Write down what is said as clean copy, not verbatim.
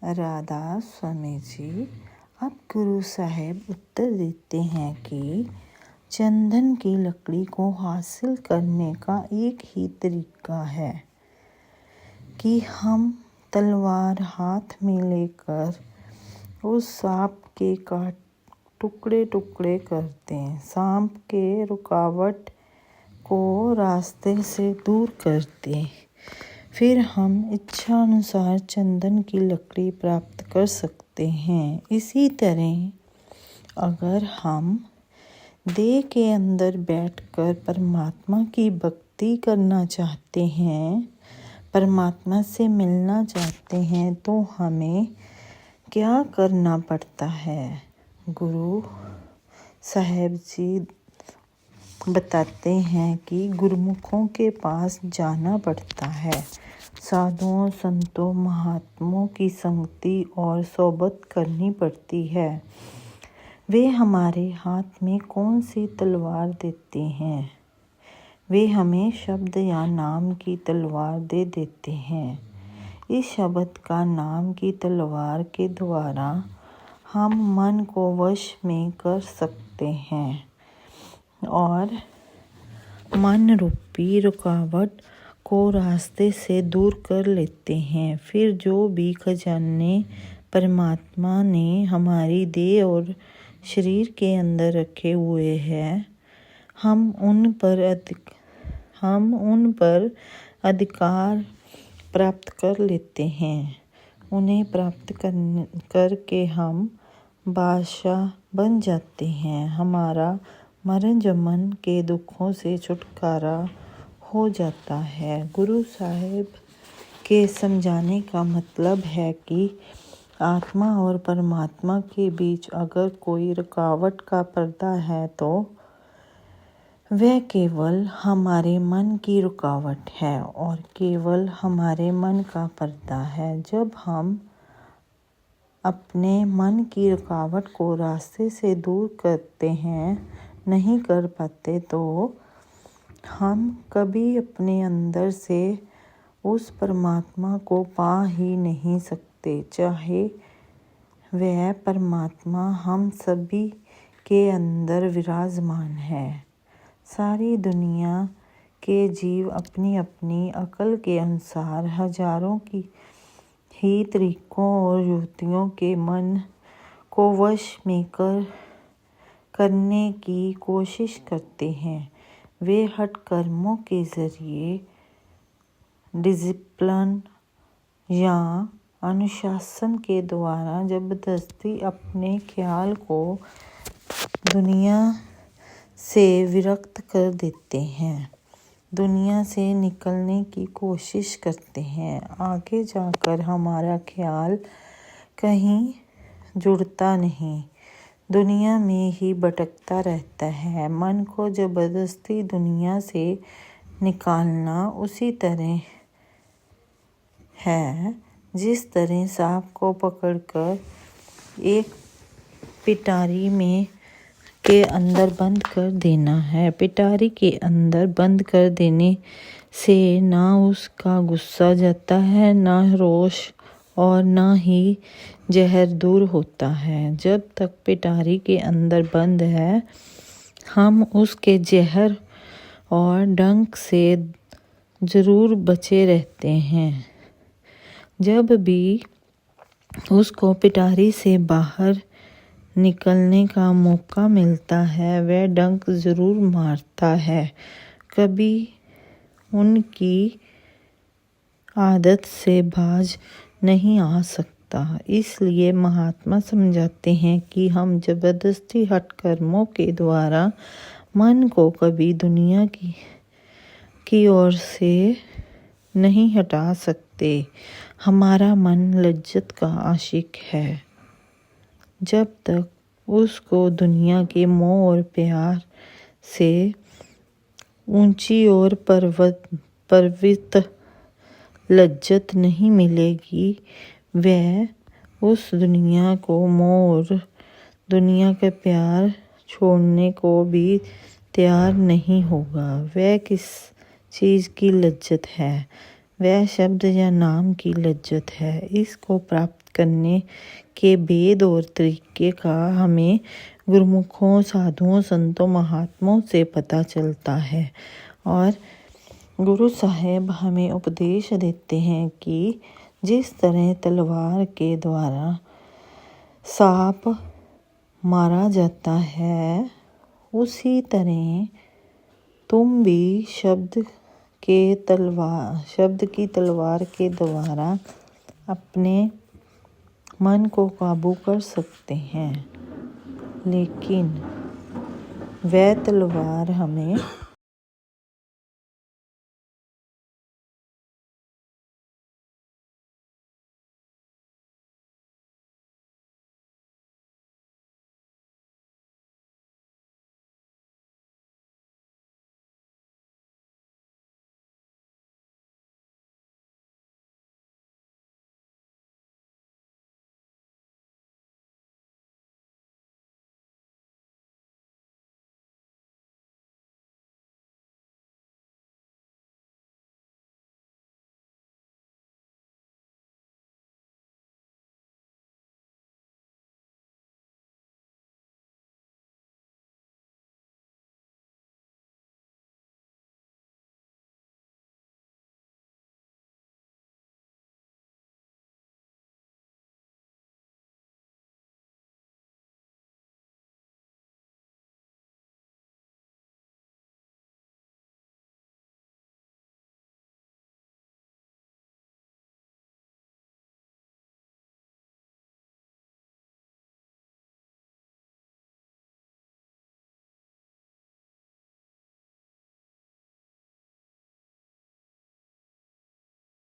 राधा स्वामी जी। अब गुरु साहेब उत्तर देते हैं कि चंदन की लकड़ी को हासिल करने का एक ही तरीका है कि हम तलवार हाथ में लेकर उस सांप के काट टुकड़े टुकड़े कर दें, सांप के रुकावट को रास्ते से दूर कर दें। फिर हम इच्छा अनुसार चंदन की लकड़ी प्राप्त कर सकते हैं। इसी तरह अगर हम देह के अंदर बैठकर परमात्मा की भक्ति करना चाहते हैं, परमात्मा से मिलना चाहते हैं, तो हमें क्या करना पड़ता है? गुरु साहेब जी बताते हैं कि गुरुमुखों के पास जाना पड़ता है, साधुओं संतों महात्माओं की संगति और सोबत करनी पड़ती है। वे हमारे हाथ में कौन सी तलवार देते हैं? वे हमें शब्द या नाम की तलवार दे देते हैं। इस शब्द का नाम की तलवार के द्वारा हम मन को वश में कर सकते हैं और मन रूपी रुकावट को रास्ते से दूर कर लेते हैं। फिर जो भी खजाने परमात्मा ने हमारी देह और शरीर के अंदर रखे हुए हैं, हम उन पर अधिकार प्राप्त कर लेते हैं। उन्हें प्राप्त करके हम बादशाह बन जाते हैं। हमारा मरण जमन के दुखों से छुटकारा हो जाता है। गुरु साहेब के समझाने का मतलब है कि आत्मा और परमात्मा के बीच अगर कोई रुकावट का पर्दा है तो वह केवल हमारे मन की रुकावट है और केवल हमारे मन का पर्दा है। जब हम अपने मन की रुकावट को रास्ते से दूर करते हैं, नहीं कर पाते, तो हम कभी अपने अंदर से उस परमात्मा को पा ही नहीं सकते, चाहे वह परमात्मा हम सभी के अंदर विराजमान है। सारी दुनिया के जीव अपनी अपनी अकल के अनुसार हजारों की ही तरीकों और युक्तियों के मन को वश में करने की कोशिश करते हैं। वे हठ कर्मों के जरिए डिसिप्लिन या अनुशासन के द्वारा जबरदस्ती अपने ख्याल को दुनिया से विरक्त कर देते हैं, दुनिया से निकलने की कोशिश करते हैं। आगे जाकर हमारा ख्याल कहीं जुड़ता नहीं, दुनिया में ही भटकता रहता है। मन को जबरदस्ती दुनिया से निकालना उसी तरह है जिस तरह सांप को पकड़कर एक पिटारी में के अंदर बंद कर देना है। पिटारी के अंदर बंद कर देने से ना उसका गुस्सा जाता है, ना रोष और ना ही जहर दूर होता है। जब तक पिटारी के अंदर बंद है, हम उसके जहर और डंक से जरूर बचे रहते हैं। जब भी उसको पिटारी से बाहर निकलने का मौका मिलता है, वह डंक जरूर मारता है, कभी उनकी आदत से बाज नहीं आ सकता। इसलिए महात्मा समझाते हैं कि हम जबरदस्ती हठ कर्मों के द्वारा मन को कभी दुनिया की ओर से नहीं हटा सकते। हमारा मन लज्जत का आशिक है। जब तक उसको दुनिया के मोह और प्यार से ऊंची और पर्वत लज्जत नहीं मिलेगी, वह उस दुनिया को मोह और दुनिया का प्यार छोड़ने को भी तैयार नहीं होगा। वह किस चीज़ की लज्जत है? वह शब्द या नाम की लज्जत है। इसको प्राप्त करने के भेद और तरीके का हमें गुरुमुखों, साधुओं, संतों, महात्माओं से पता चलता है। और गुरु साहेब हमें उपदेश देते हैं कि जिस तरह तलवार के द्वारा सांप मारा जाता है, उसी तरह तुम भी शब्द की तलवार के द्वारा अपने मन को काबू कर सकते हैं, लेकिन वह तलवार हमें